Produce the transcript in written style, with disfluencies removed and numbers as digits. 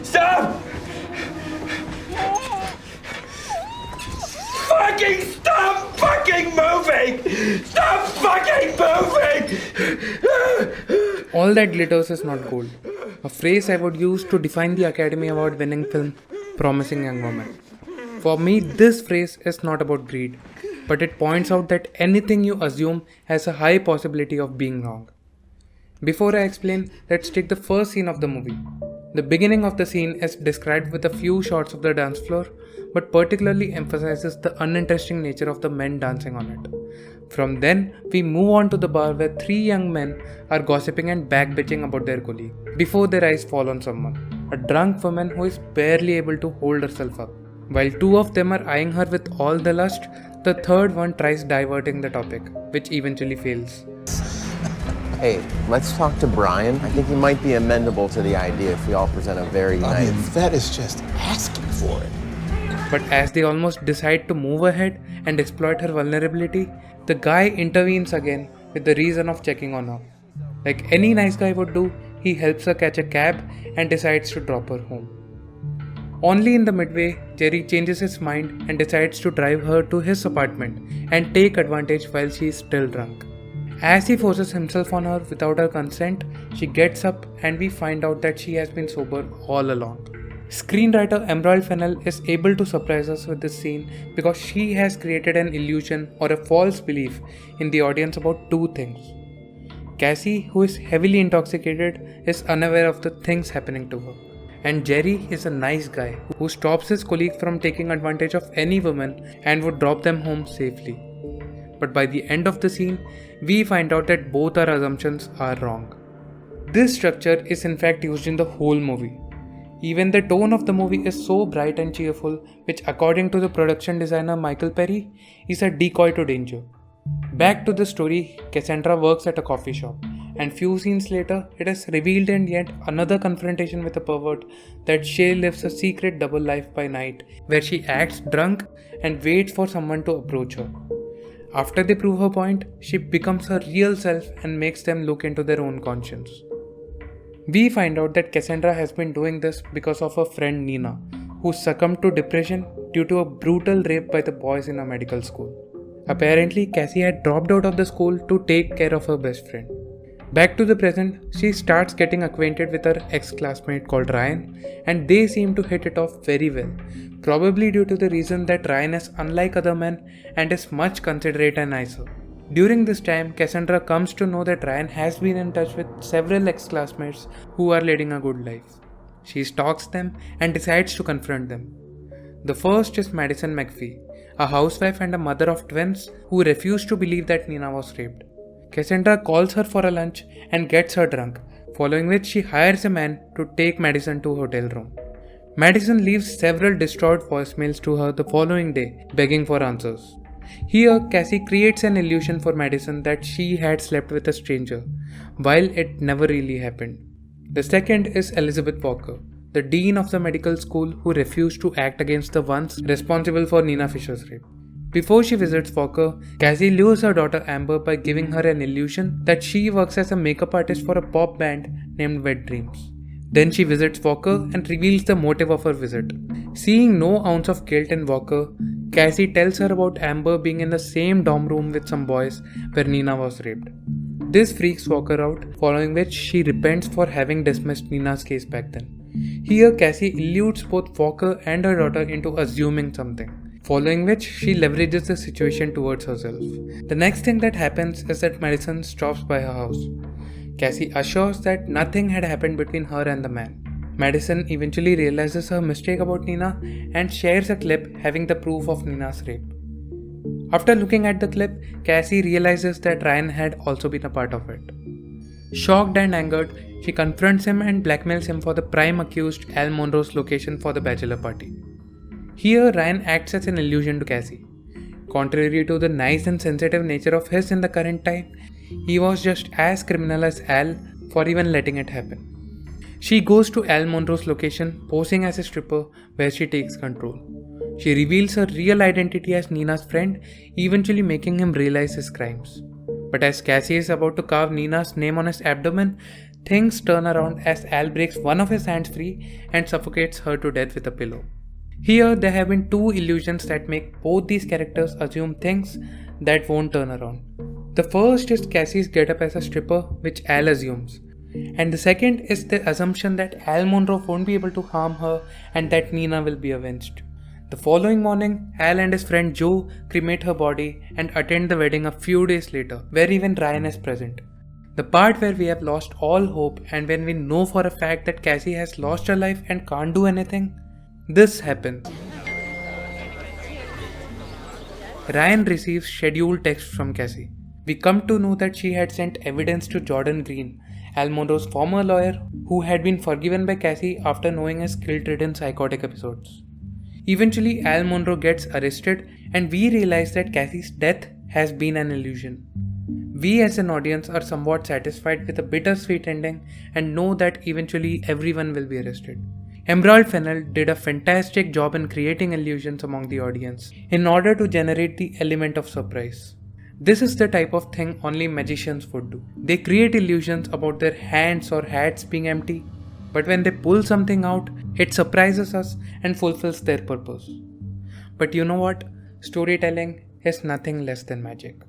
Stop! Fucking stop fucking moving! Stop fucking moving! All that glitters is not gold. A phrase I would use to define the Academy Award winning film Promising Young Woman. For me, this phrase is not about greed, but it points out that anything you assume has a high possibility of being wrong. Before I explain, let's take the first scene of the movie. The beginning of the scene is described with a few shots of the dance floor, but particularly emphasizes the uninteresting nature of the men dancing on it. From then, we move on to the bar where three young men are gossiping and backbitching about their colleague before their eyes fall on someone, a drunk woman who is barely able to hold herself up. While two of them are eyeing her with all the lust, the third one tries diverting the topic, which eventually fails. Hey, let's talk to Brian. I think he might be amenable to the idea if we all present a very nice... that is just asking for it. But as they almost decide to move ahead and exploit her vulnerability, the guy intervenes again with the reason of checking on her. Like any nice guy would do, he helps her catch a cab and decides to drop her home. Only in the midway, Jerry changes his mind and decides to drive her to his apartment and take advantage while she is still drunk. As he forces himself on her without her consent, she gets up and we find out that she has been sober all along. Screenwriter Emerald Fennell is able to surprise us with this scene because she has created an illusion or a false belief in the audience about two things. Cassie, who is heavily intoxicated, is unaware of the things happening to her. And Jerry is a nice guy who stops his colleague from taking advantage of any woman and would drop them home safely. But by the end of the scene, we find out that both our assumptions are wrong. This structure is in fact used in the whole movie. Even the tone of the movie is so bright and cheerful, which according to the production designer Michael Perry, is a decoy to danger. Back to the story, Cassandra works at a coffee shop, and few scenes later, it is revealed in yet another confrontation with a pervert that Shay lives a secret double life by night, where she acts drunk and waits for someone to approach her. After they prove her point, she becomes her real self and makes them look into their own conscience. We find out that Cassandra has been doing this because of her friend Nina, who succumbed to depression due to a brutal rape by the boys in a medical school. Apparently, Cassie had dropped out of the school to take care of her best friend. Back to the present, she starts getting acquainted with her ex-classmate called Ryan, and they seem to hit it off very well, probably due to the reason that Ryan is unlike other men and is much considerate and nicer. During this time, Cassandra comes to know that Ryan has been in touch with several ex-classmates who are leading a good life. She stalks them and decides to confront them. The first is Madison McPhee, a housewife and a mother of twins who refused to believe that Nina was raped. Cassandra calls her for a lunch and gets her drunk, following which she hires a man to take Madison to a hotel room. Madison leaves several distraught voicemails to her the following day, begging for answers. Here, Cassie creates an illusion for Madison that she had slept with a stranger, while it never really happened. The second is Elizabeth Walker, the dean of the medical school who refused to act against the ones responsible for Nina Fisher's rape. Before she visits Walker, Cassie lures her daughter Amber by giving her an illusion that she works as a makeup artist for a pop band named Wet Dreams. Then she visits Walker and reveals the motive of her visit. Seeing no ounce of guilt in Walker, Cassie tells her about Amber being in the same dorm room with some boys where Nina was raped. This freaks Walker out, following which she repents for having dismissed Nina's case back then. Here, Cassie eludes both Walker and her daughter into assuming something, following which she leverages the situation towards herself. The next thing that happens is that Madison stops by her house. Cassie assures that nothing had happened between her and the man. Madison eventually realizes her mistake about Nina and shares a clip having the proof of Nina's rape. After looking at the clip, Cassie realizes that Ryan had also been a part of it. Shocked and angered, she confronts him and blackmails him for the prime accused Al Monroe's location for the bachelor party. Here, Ryan acts as an illusion to Cassie. Contrary to the nice and sensitive nature of his in the current time, he was just as criminal as Al for even letting it happen. She goes to Al Monroe's location, posing as a stripper, where she takes control. She reveals her real identity as Nina's friend, eventually making him realize his crimes. But as Cassie is about to carve Nina's name on his abdomen, things turn around as Al breaks one of his hands free and suffocates her to death with a pillow. Here, there have been two illusions that make both these characters assume things that won't turn around. The first is Cassie's getup as a stripper, which Al assumes. And the second is the assumption that Al Monroe won't be able to harm her and that Nina will be avenged. The following morning, Al and his friend Joe cremate her body and attend the wedding a few days later, where even Ryan is present. The part where we have lost all hope and when we know for a fact that Cassie has lost her life and can't do anything, this happens. Ryan receives scheduled texts from Cassie. We come to know that she had sent evidence to Jordan Green, Al Monroe's former lawyer, who had been forgiven by Cassie after knowing his guilt-ridden psychotic episodes. Eventually, Al Monroe gets arrested and we realize that Cassie's death has been an illusion. We as an audience are somewhat satisfied with a bittersweet ending and know that eventually everyone will be arrested. Emerald Fennell did a fantastic job in creating illusions among the audience in order to generate the element of surprise. This is the type of thing only magicians would do. They create illusions about their hands or hats being empty, but when they pull something out, it surprises us and fulfills their purpose. But you know what? Storytelling is nothing less than magic.